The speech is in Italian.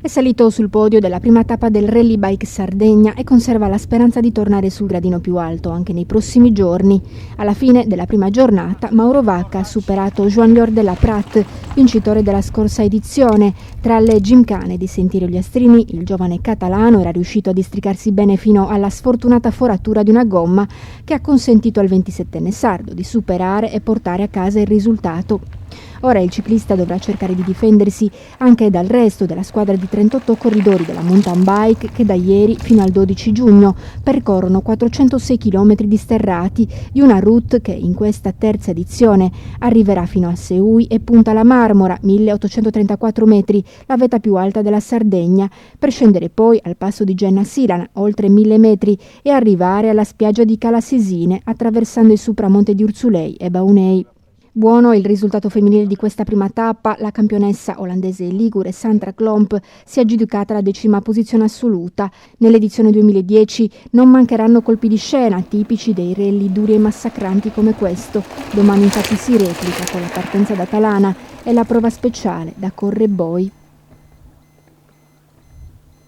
È salito sul podio della prima tappa del Rally Bike Sardegna e conserva la speranza di tornare sul gradino più alto anche nei prossimi giorni. Alla fine della prima giornata Mauro Vacca ha superato Joan Lior de la Prat, vincitore della scorsa edizione. Tra le gimcane di Sentiero Gliastrini, il giovane catalano era riuscito a districarsi bene fino alla sfortunata foratura di una gomma che ha consentito al 27enne sardo di superare e portare a casa il risultato. Ora il ciclista dovrà cercare di difendersi anche dal resto della squadra di 38 corridori della mountain bike che da ieri fino al 12 giugno percorrono 406 km di sterrati di una route che in questa terza edizione arriverà fino a Seui e Punta la Marmora, 1834 metri, la vetta più alta della Sardegna, per scendere poi al passo di Genna Silan, oltre 1000 metri, e arrivare alla spiaggia di Cala Sisine attraversando il supramonte di Urzulei e Baunei. Buono il risultato femminile di questa prima tappa. La campionessa olandese ligure Sandra Klomp si è aggiudicata la 10ª posizione assoluta. Nell'edizione 2010 non mancheranno colpi di scena tipici dei rally duri e massacranti come questo. Domani infatti si replica con la partenza da Talana e la prova speciale da Correboi.